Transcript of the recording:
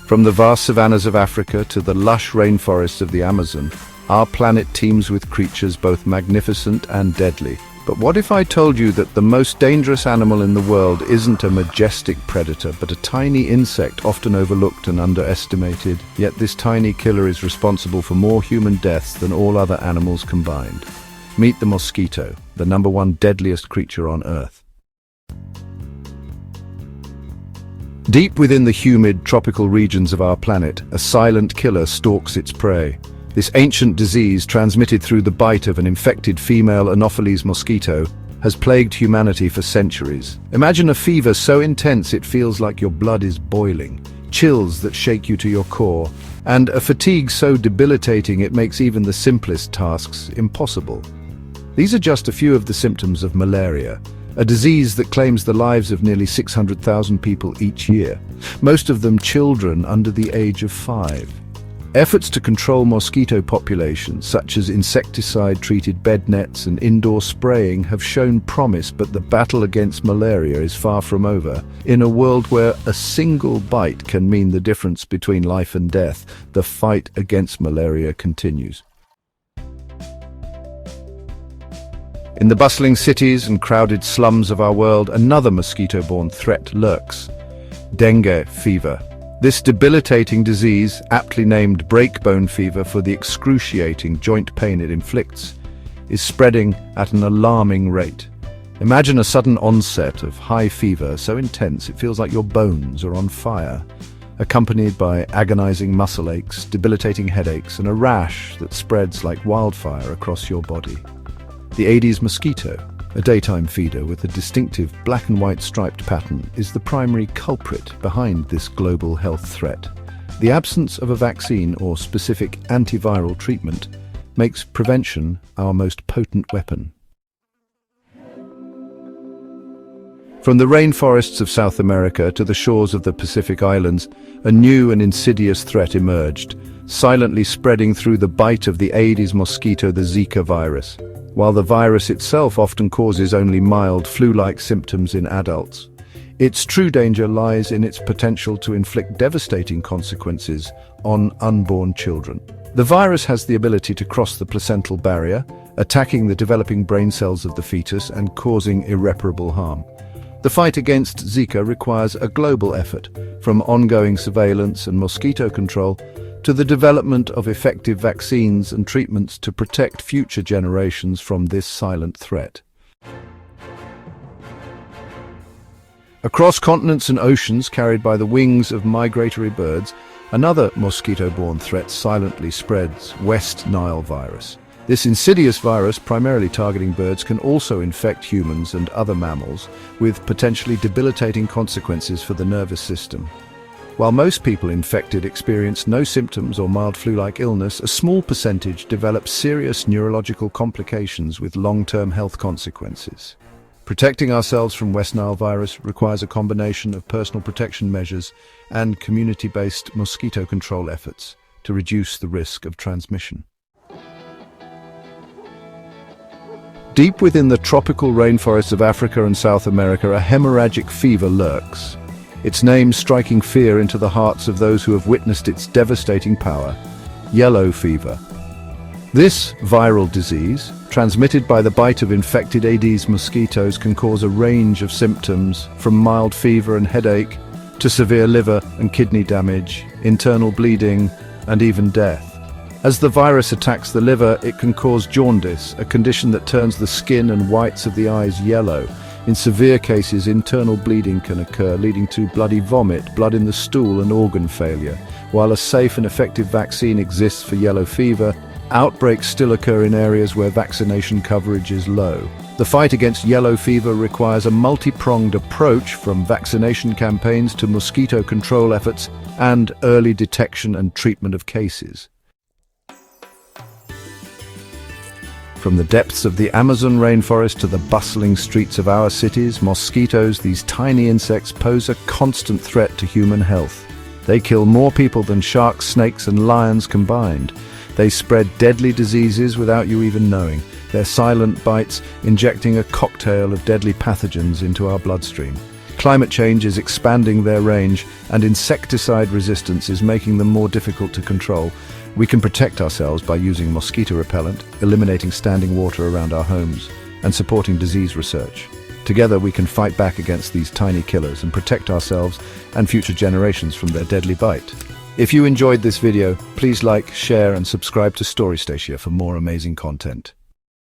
From the vast savannas of Africa to the lush rainforests of the Amazon, our planet teems with creatures both magnificent and deadly. But what if I told you that the most dangerous animal in the world isn't a majestic predator, but a tiny insect often overlooked and underestimated, yet this tiny killer is responsible for more human deaths than all other animals combined? Meet the mosquito, the #1 deadliest creature on Earth. Deep within the humid, tropical regions of our planet, a silent killer stalks its prey. This ancient disease, transmitted through the bite of an infected female Anopheles mosquito, has plagued humanity for centuries. Imagine a fever so intense it feels like your blood is boiling, chills that shake you to your core, and a fatigue so debilitating it makes even the simplest tasks impossible. These are just a few of the symptoms of malaria, a disease that claims the lives of nearly 600,000 people each year, most of them children under the age of 5. Efforts to control mosquito populations, such as insecticide-treated bed nets and indoor spraying, have shown promise, but the battle against malaria is far from over. In a world where a single bite can mean the difference between life and death, the fight against malaria continues. In the bustling cities and crowded slums of our world, another mosquito-borne threat lurks: dengue fever. This debilitating disease, aptly named breakbone fever for the excruciating joint pain it inflicts, is spreading at an alarming rate. Imagine a sudden onset of high fever so intense it feels like your bones are on fire, accompanied by agonizing muscle aches, debilitating headaches, and a rash that spreads like wildfire across your body. The Aedes mosquito, a daytime feeder with a distinctive black and white striped pattern, is the primary culprit behind this global health threat. The absence of a vaccine or specific antiviral treatment makes prevention our most potent weapon. From the rainforests of South America to the shores of the Pacific Islands, a new and insidious threat emerged, silently spreading through the bite of the Aedes mosquito, the Zika virus. While the virus itself often causes only mild flu-like symptoms in adults, its true danger lies in its potential to inflict devastating consequences on unborn children. The virus has the ability to cross the placental barrier, attacking the developing brain cells of the fetus and causing irreparable harm. The fight against Zika requires a global effort, from ongoing surveillance and mosquito control to the development of effective vaccines and treatments to protect future generations from this silent threat. Across continents and oceans, carried by the wings of migratory birds, another mosquito-borne threat silently spreads: West Nile virus. This insidious virus, primarily targeting birds, can also infect humans and other mammals, with potentially debilitating consequences for the nervous system. While most people infected experience no symptoms or mild flu-like illness, a small percentage develop serious neurological complications with long-term health consequences. Protecting ourselves from West Nile virus requires a combination of personal protection measures and community-based mosquito control efforts to reduce the risk of transmission. Deep within the tropical rainforests of Africa and South America, a hemorrhagic fever lurks, its name striking fear into the hearts of those who have witnessed its devastating power: yellow fever. This viral disease, transmitted by the bite of infected Aedes mosquitoes, can cause a range of symptoms, from mild fever and headache to severe liver and kidney damage, internal bleeding, and even death. As the virus attacks the liver, it can cause jaundice, a condition that turns the skin and whites of the eyes yellow. In severe cases, internal bleeding can occur, leading to bloody vomit, blood in the stool, and organ failure. While a safe and effective vaccine exists for yellow fever, outbreaks still occur in areas where vaccination coverage is low. The fight against yellow fever requires a multi-pronged approach, from vaccination campaigns to mosquito control efforts and early detection and treatment of cases. From the depths of the Amazon rainforest to the bustling streets of our cities, mosquitoes, these tiny insects, pose a constant threat to human health. They kill more people than sharks, snakes, and lions combined. They spread deadly diseases without you even knowing, their silent bites injecting a cocktail of deadly pathogens into our bloodstream. Climate change is expanding their range, and insecticide resistance is making them more difficult to control. We can protect ourselves by using mosquito repellent, eliminating standing water around our homes, and supporting disease research. Together we can fight back against these tiny killers and protect ourselves and future generations from their deadly bite. If you enjoyed this video, please like, share and subscribe to Storystatia for more amazing content.